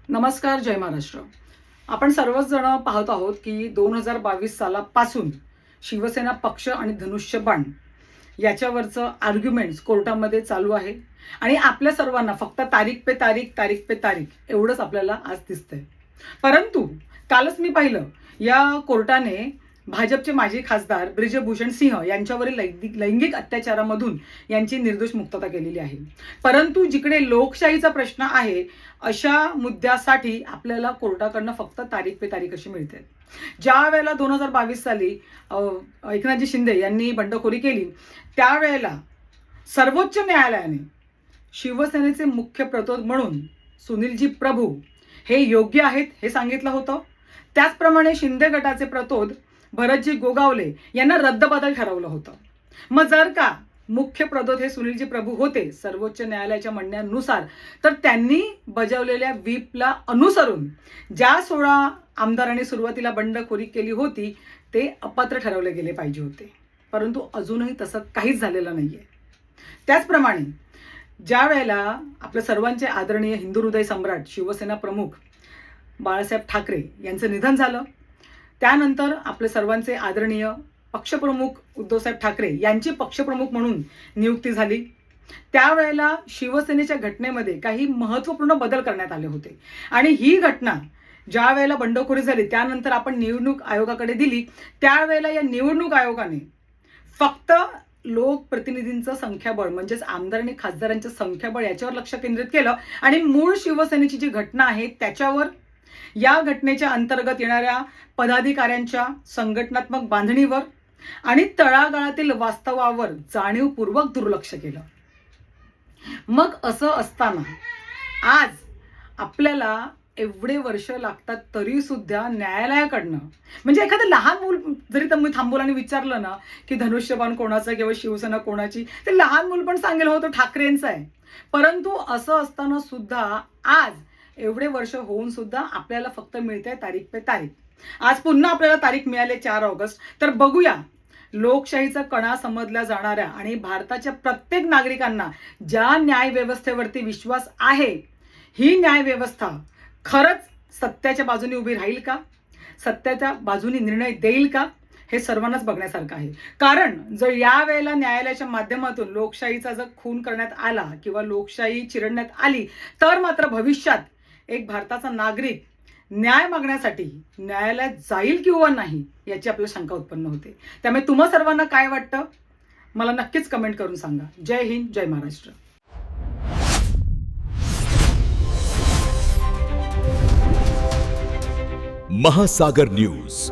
नमस्कार, जय महाराष्ट्र. आपण सर्वच जण पाहत आहोत की 2022 सालापासून शिवसेना पक्ष आणि धनुष्यबाण याच्यावरचं आर्ग्युमेंट्स कोर्टामध्ये चालू आहे आणि आपल्या सर्वांना फक्त तारीख पे तारीख, तारीख पे तारीख एवढंच आपल्याला आज दिसतंय. परंतु कालच मी पाहिलं या कोर्टाने भाजपचे माजी खासदार ब्रिजभूषण सिंह यांच्यावरील लैंगिक अत्याचारामधून यांची निर्दोष मुक्तता केलेली आहे. परंतु जिकडे लोकशाहीचा प्रश्न आहे अशा मुद्द्यासाठी आपल्याला कोर्टाकडनं फक्त तारीख पे तारीख अशी मिळते. ज्या वेळेला 2022 साली एकनाथजी शिंदे यांनी बंडखोरी केली त्यावेळेला सर्वोच्च न्यायालयाने शिवसेनेचे मुख्य प्रतोद म्हणून सुनीलजी प्रभू हे योग्य आहेत हे सांगितलं होतं. त्याचप्रमाणे शिंदे गटाचे प्रतोद भरतजी गोगावले यांना रद्दबातल ठरवलं होतं. मग जर का मुख्य प्रतोद हे सुनीलजी प्रभू होते सर्वोच्च न्यायालयाच्या म्हणण्यानुसार, तर त्यांनी बजावलेल्या व्हीपला अनुसरून ज्या 16 आमदारांनी सुरुवातीला बंडखोरी केली होती ते अपात्र ठरवले गेले पाहिजे होते. परंतु अजूनही तसं काहीच झालेलं नाहीये. त्याचप्रमाणे ज्या वेळेला आपल्या सर्वांचे आदरणीय हिंदू हृदय सम्राट शिवसेना प्रमुख बाळासाहेब ठाकरे यांचं निधन झालं, त्यानंतर आपले सर्वांचे आदरणीय पक्षप्रमुख उद्धवसाहेब ठाकरे यांची पक्षप्रमुख म्हणून नियुक्ती झाली. त्यावेळेला शिवसेनेच्या घटनेमध्ये काही महत्त्वपूर्ण बदल करण्यात आले होते आणि ही घटना ज्या वेळेला बंडखोरी झाली त्यानंतर आपण निवडणूक आयोगाकडे दिली. त्यावेळेला या निवडणूक आयोगाने फक्त लोकप्रतिनिधींचं संख्याबळ म्हणजेच आमदार आणि खासदारांचं संख्याबळ याच्यावर लक्ष केंद्रित केलं आणि मूळ शिवसेनेची जी घटना आहे त्याच्यावर, या घटनेच्या अंतर्गत येणाऱ्या पदाधिकाऱ्यांच्या संघटनात्मक बांधणीवर आणि तळागाळातील वास्तवावर जाणीवपूर्वक दुर्लक्ष केलं. मग असं असताना आज आपल्याला एवढे वर्ष लागतात तरी सुद्धा न्यायालयाकडनं, म्हणजे एखादं लहान मूल जरी तुम्ही थांबवलं आणि विचारलं ना की धनुष्यबाण कोणाचं किंवा शिवसेना कोणाची, ते लहान मूल पण सांगेल हो तो ठाकरेंचा आहे. परंतु असं असताना सुद्धा आज एवढे वर्ष होऊन सुद्धा आपल्याला फक्त मिळते तारीख पे तारीख. आज पुन्हा आपल्याला तारीख मिळाली 4 ऑगस्ट. तर बघूया लोकशाहीचा कणा समजल्या जाणाऱ्या आणि भारताच्या प्रत्येक नागरिकांना ज्या न्यायव्यवस्थेवरती विश्वास आहे, ही न्यायव्यवस्था खरंच सत्याच्या बाजूने उभी राहील का, सत्याच्या बाजूने निर्णय देईल का, हे सर्वांनाच बघण्यासारखं आहे. कारण जर या वेळेला न्यायालयाच्या माध्यमातून लोकशाहीचा जर खून करण्यात आला किंवा लोकशाही चिरडण्यात आली तर मात्र भविष्यात एक भारताचा नागरिक न्याय मागण्यासाठी न्यायालयात जाईल किंवा नाही याची आपल्याला शंका उत्पन्न होते. त्यामुळे तुम्हा सर्वांना काय वाटतं मला नक्कीच कमेंट करून सांगा. जय हिंद, जय महाराष्ट्र. महासागर न्यूज.